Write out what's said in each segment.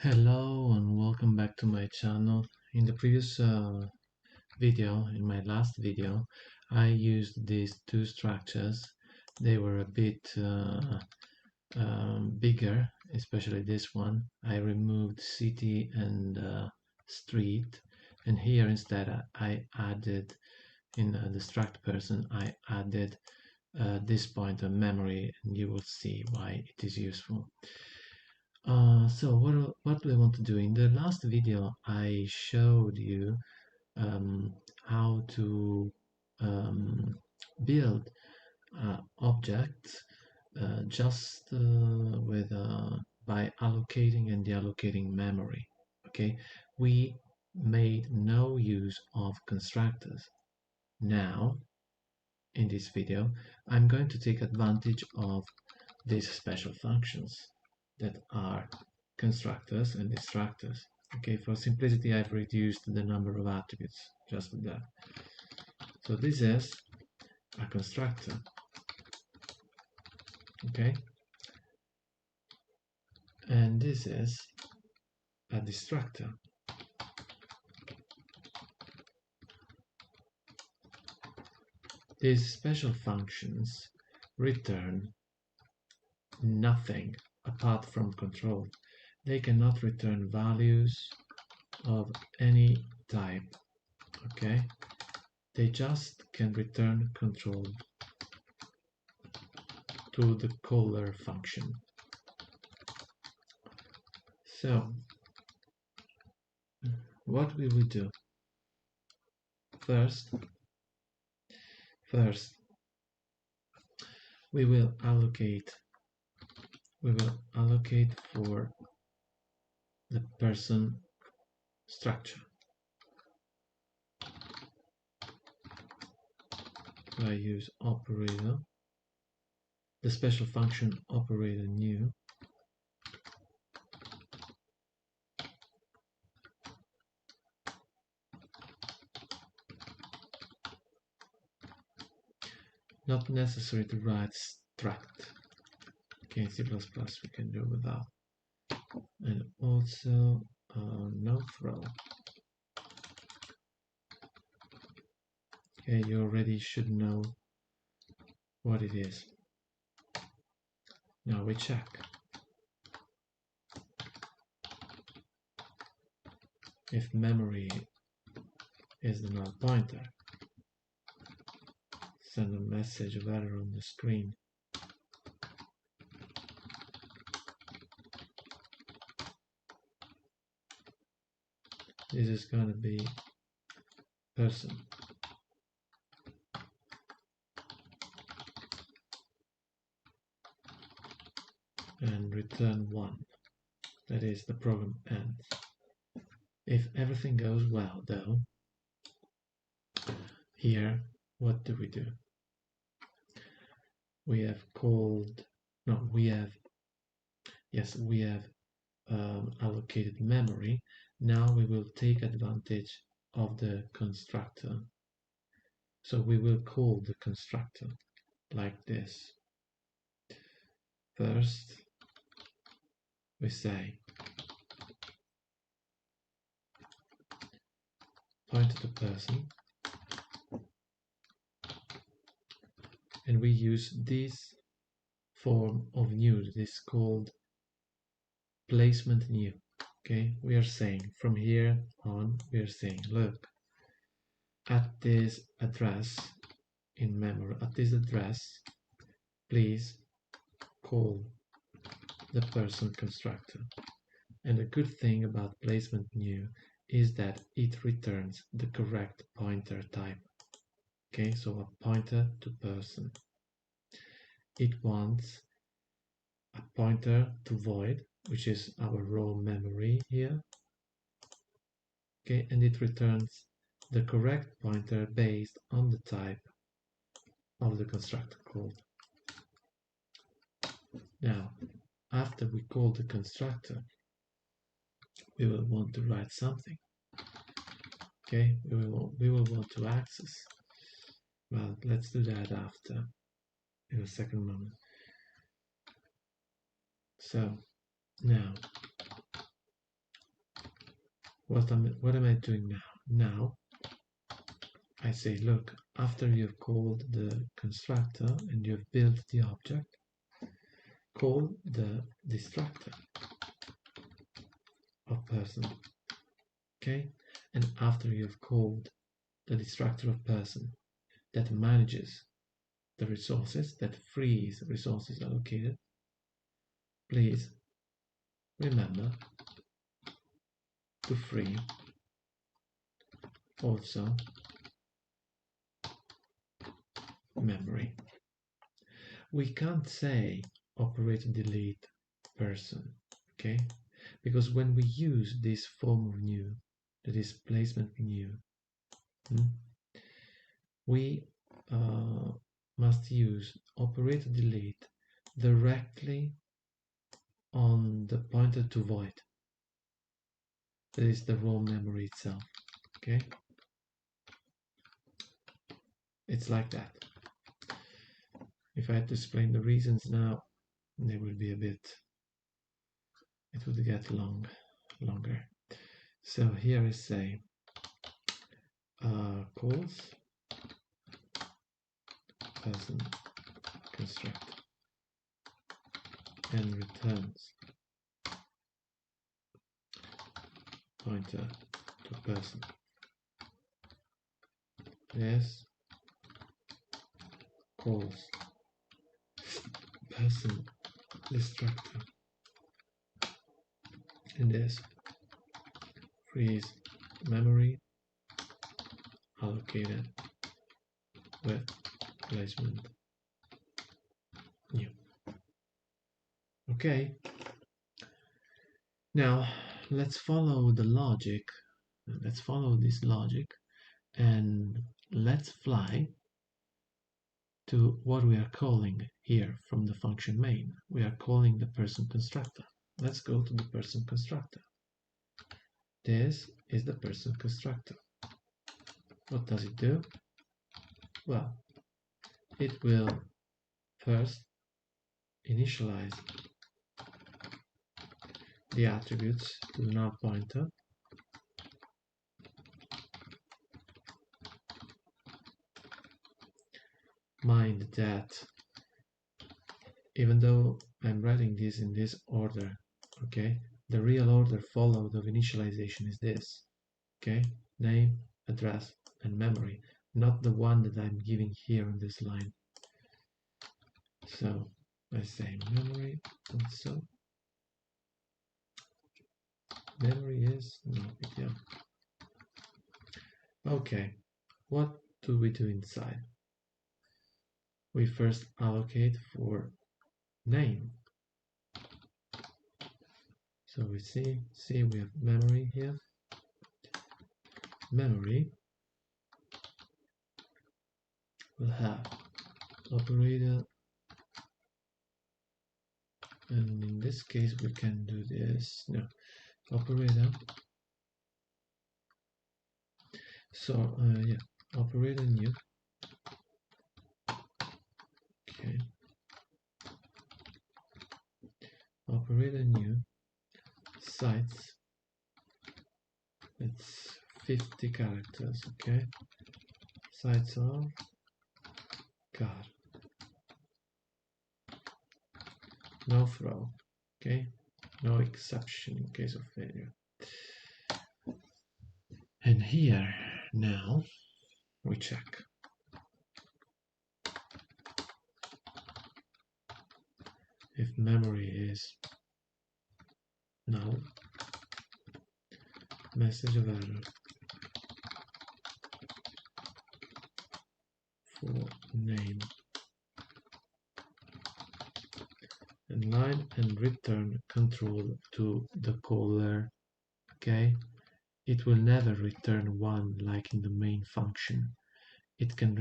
Hello and welcome back to my channel. In the previous video, in my last video, I used these two structures. They were a bit bigger, especially this one. I removed city and street, and here instead I added in the struct person, I added this point of memory, and you will see why it is useful. So what do I want to do? In the last video, I showed you how to build objects just with by allocating and deallocating memory. Okay, we made no use of constructors. Now, in this video, I'm going to take advantage of these special functions that are constructors and destructors. Okay, for simplicity, I've reduced the number of attributes just with that. So this is a constructor. Okay, and this is a destructor. These special functions return nothing apart from control. They cannot return values of any type. Okay, they just can return control to the caller function. So what we will do first we will allocate for the person structure. So I use operator, the special function operator new, not necessary to write struct. Okay, in C++ we can do without. And also no throw. Okay, you already should know what it is. Now we check. If memory is the null pointer, send a message of error on the screen. This is going to be person. And return 1. That is, the program ends. If everything goes well, though, here, what do? We have called, no, we have allocated memory. Now we will take advantage of the constructor. So we will call the constructor like this. First, we say point to the person, and we use this form of new that is called placement new. Okay, we are saying from here on, we are saying, look, at this address in memory, at this address, please call the person constructor. And the good thing about placement new is that it returns the correct pointer type. Okay, so a pointer to person. It wants a pointer to void, which is our raw memory here. Okay, and it returns the correct pointer based on the type of the constructor called. Now, after we call the constructor, we will want to write something. Okay, we will want to access. Well, let's do that after, in a second moment. So now what am I doing now? Now I say, look, after you've called the constructor and you've built the object, call the destructor of person, okay? And after you've called the destructor of person that manages the resources, that frees resources allocated, please remember to free also memory. We can't say operate delete person, okay? Because when we use this form of new, the displacement new, we must use operate delete directly on the pointer to void. That is the raw memory itself, okay? It's like that. If I had to explain the reasons now, they will be a bit, it would get longer. So here I say calls person constructor and returns pointer to person. Yes, calls person destructor and this frees memory allocated with placement new. Okay, now let's follow the logic. Let's follow this logic and let's fly to what we are calling here from the function main. We are calling the person constructor. Let's go to the person constructor. This is the person constructor. What does it do? Well, it will first initialize the attributes to the null pointer. Mind that even though I'm writing this in this order, okay, the real order followed of initialization is this, okay, name, address, and memory, not the one that I'm giving here on this line. So I say memory also. Memory is no big deal. Okay, what do we do inside? We first allocate for name. So we see we have memory here. Memory will have operator, and in this case we can do this. No, operator. So yeah, operator new. Okay. Operator new sites. It's 50 characters. Okay. Sites of God. No throw. Okay. No exception in case of failure. And here now we check. If memory is null, message of error for name and line and return control to the caller. Okay, it will never return one like in the main function. It can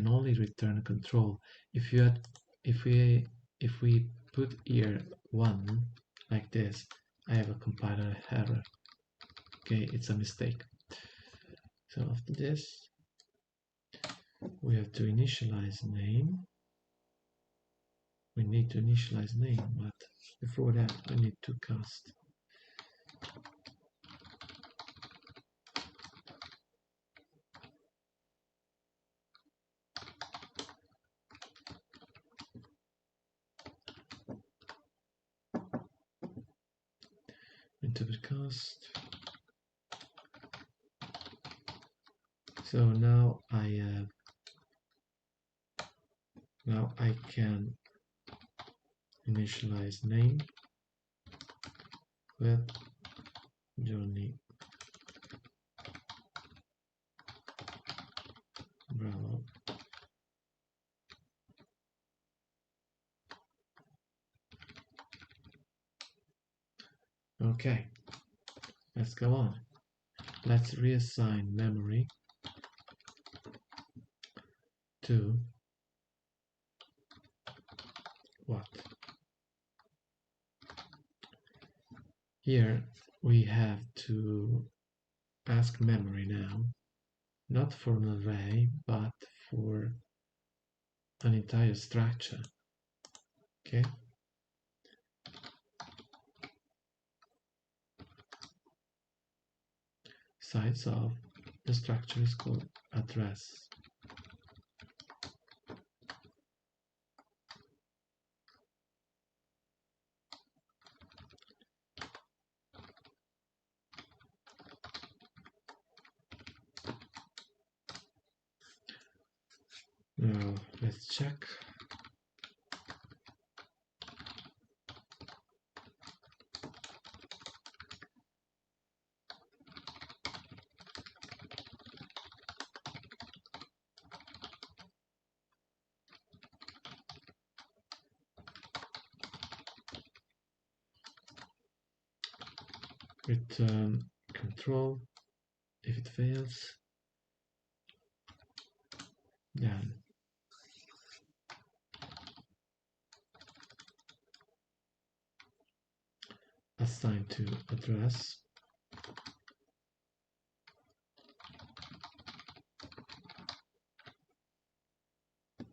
only return control. If we put here one like this, I have a compiler error. Okay, it's a mistake. So after this, we have to initialize name. We need to initialize name, but before that, I need to cast interpret cast. So now I can initialize name with Johnny Bravo. Okay, let's go on. Let's reassign memory to what? Here we have to ask memory now, not for an array, but for an entire structure. Okay. Size of the structure is called address. Now let's check. Return control. If it fails, then assign to address.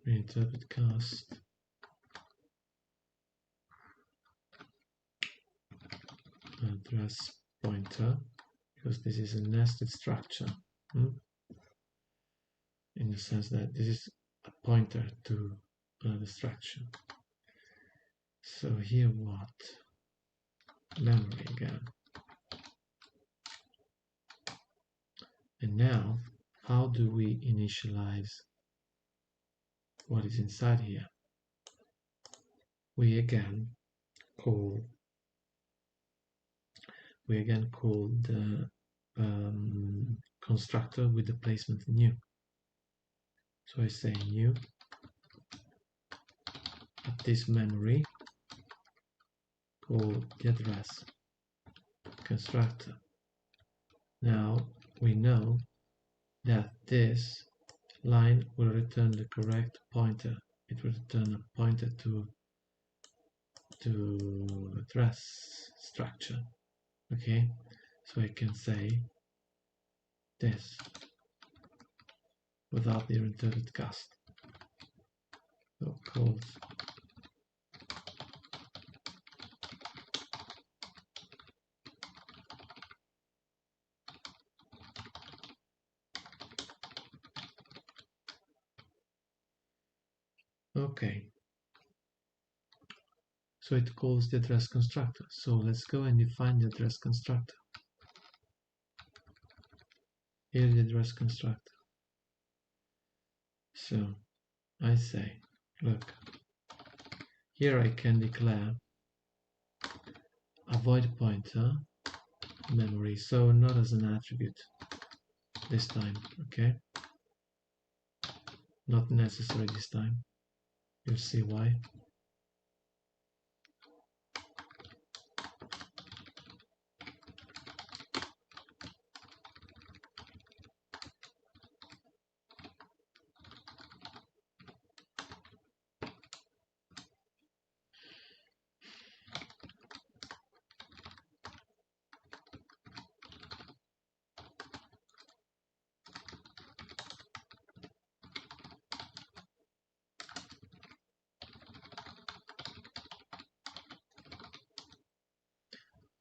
Reinterpret cast. Address pointer, because this is a nested structure, in the sense that this is a pointer to another structure. So here what? Memory again. And now, how do we initialize what is inside here? We again call the constructor with the placement new. So I say new at this memory, call the address constructor. Now we know that this line will return the correct pointer. It will return a pointer to address structure. Okay, so I can say this without the reinterpret cast. So calls okay. So it calls the address constructor. So let's go and define the address constructor. Here the address constructor. So I say, look, here I can declare a void pointer memory, so not as an attribute this time, okay? Not necessary this time. You'll see why.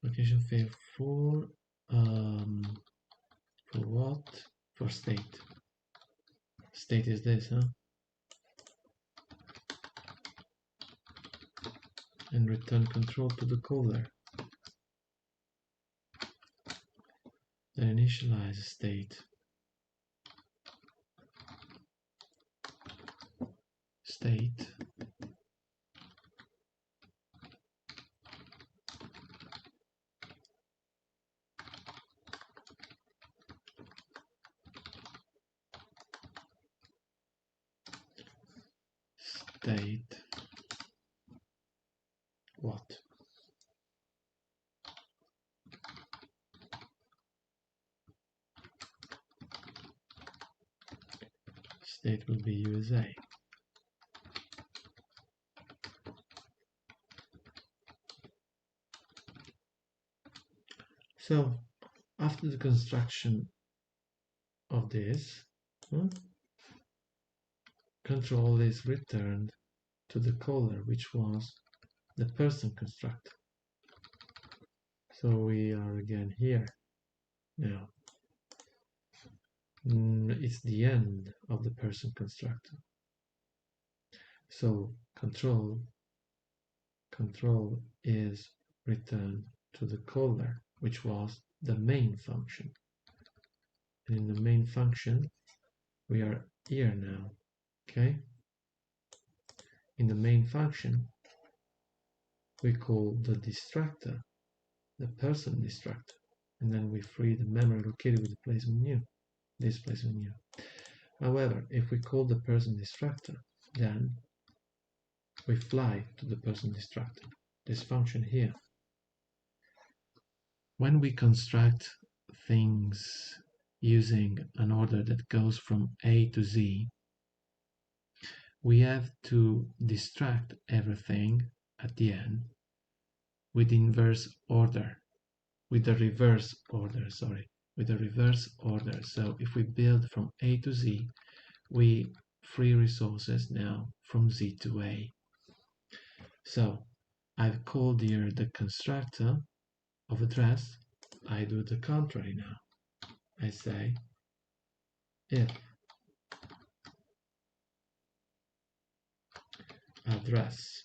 Location fail for what? For state. State is this, huh? And return control to the caller. then initialize state state state what? State will be USA. So after the construction of this, control is returned to the caller, which was the person constructor. So we are again here now. It's the end of the person constructor. So control is returned to the caller, which was the main function. And in the main function, we are here now. Okay? In the main function, we call the destructor the person destructor, and then we free the memory located with the placement new. This placement new. However, if we call the person destructor, then we fly to the person destructor, this function here. When we construct things using an order that goes from A to Z, we have to distract everything at the end with inverse order, with the reverse order, with the reverse order. So if we build from A to Z, we free resources now from Z to A. So I've called here the constructor of address. I do the contrary now. I say if address,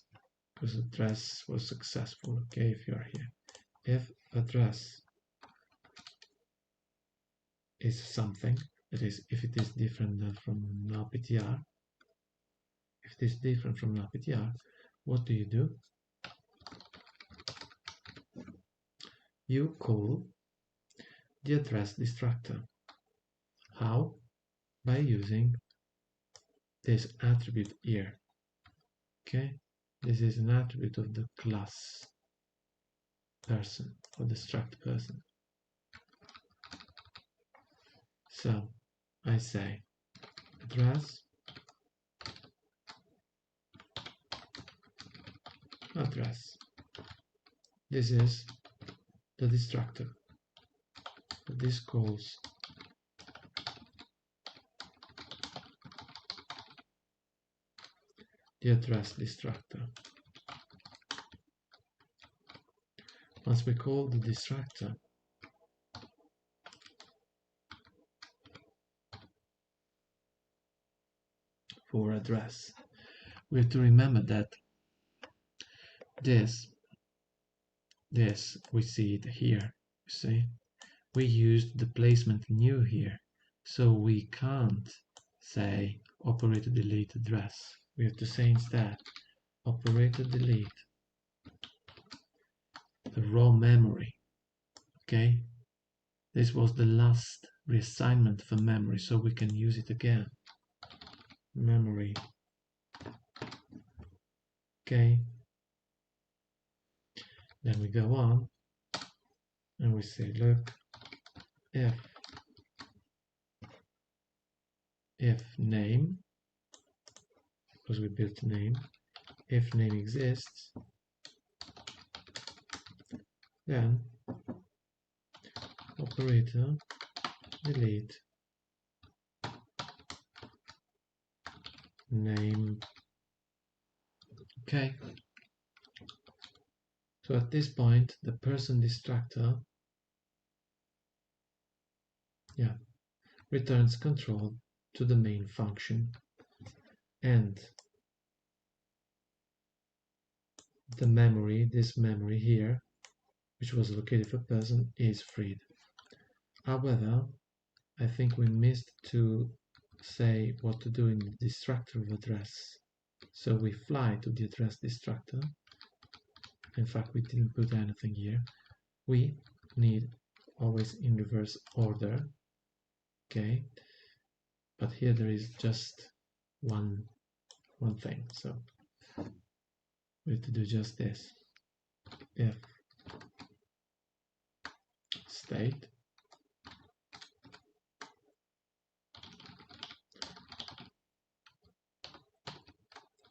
because address was successful, okay, if you are here. If address is something, that is, if it is different from null PTR, if it is different from null PTR, what do? You call the address destructor. How? By using this attribute here. Okay, this is an attribute of the class person, or the struct person. So I say address This is the destructor. This calls the address destructor. Once we call the destructor, for address, we have to remember that this we see it here. You see, we used the placement new here, so we can't say operator delete address. We have to say instead operator delete the raw memory. Okay, this was the last reassignment for memory, so we can use it again. Memory. Okay, then we go on and we say, look, if name, because we built name, if name exists, then operator delete name. Okay, so at this point the person destructor returns control to the main function, and the memory, this memory here, which was located for person, is freed. However, I think we missed to say what to do in the destructor of address. So we fly to the address destructor. In fact, we didn't put anything here. We need always in reverse order. Okay, but here there is just one thing. So we have to do just this. If state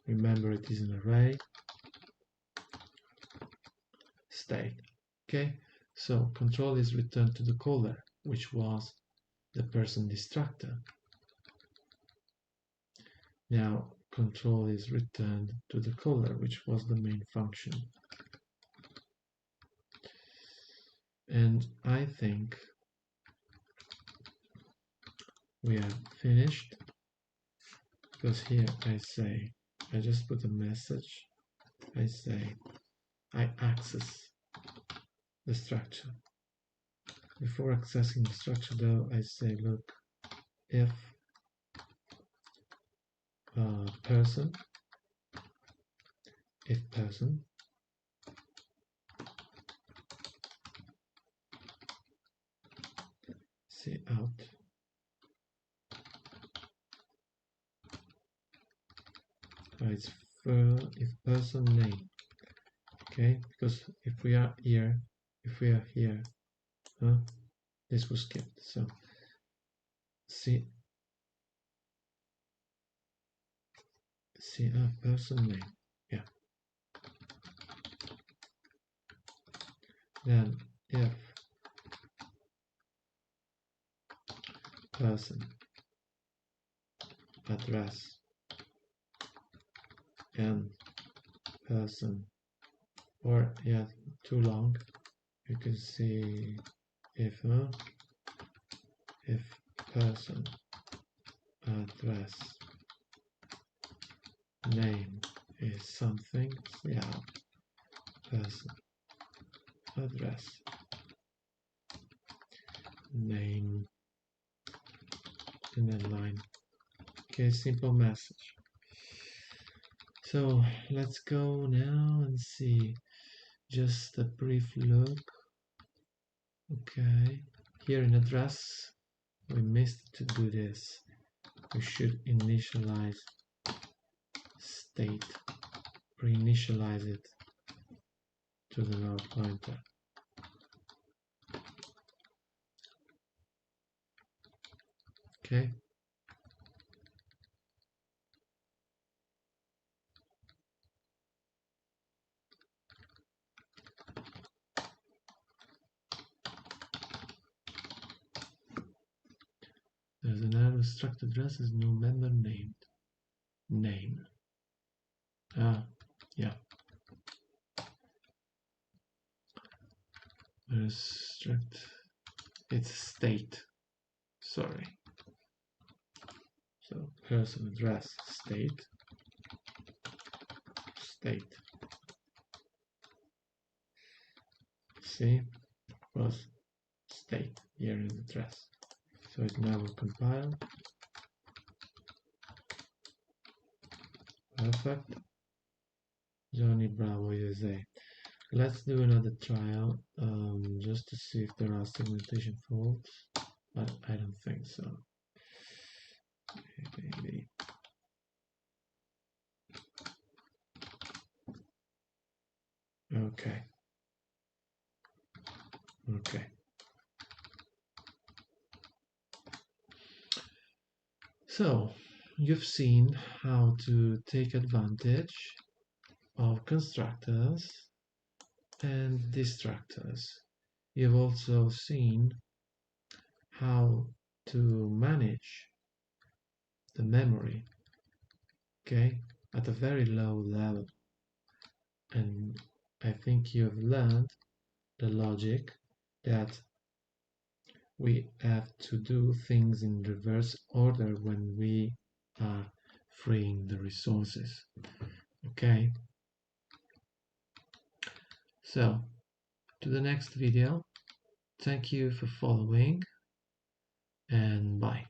remember it is an array state. Okay, so control is returned to the caller, which was the person destructor. Now control is returned to the caller, which was the main function. And I think we are finished, because here I say, I just put a message, I say I access the structure. Before accessing the structure though, I say look, if person, see out, it's if person name. Okay, because if we are here, this was skipped. So see person name, yeah. Then if person address and person, or yeah, too long, you can see if person address name is something, yeah, person address name and then line. Okay, simple message. So let's go now and see just a brief look. Okay, here in address we missed to do this. We should initialize state, pre-initialize it to the null pointer. Okay. There's an error, struct address is no member named. Name. Yeah. Struct. It's state. Sorry. So person address state. See, was state here in address. So it now will compile. Perfect. Johnny Bravo USA. Let's do another trial just to see if there are segmentation faults, but I don't think so. Maybe. Okay. So you've seen how to take advantage of constructors and destructors. You've also seen how to manage the memory, okay, at a very low level. And I think you've learned the logic that we have to do things in reverse order when we are freeing the resources. Okay, so to the next video. Thank you for following. and bye.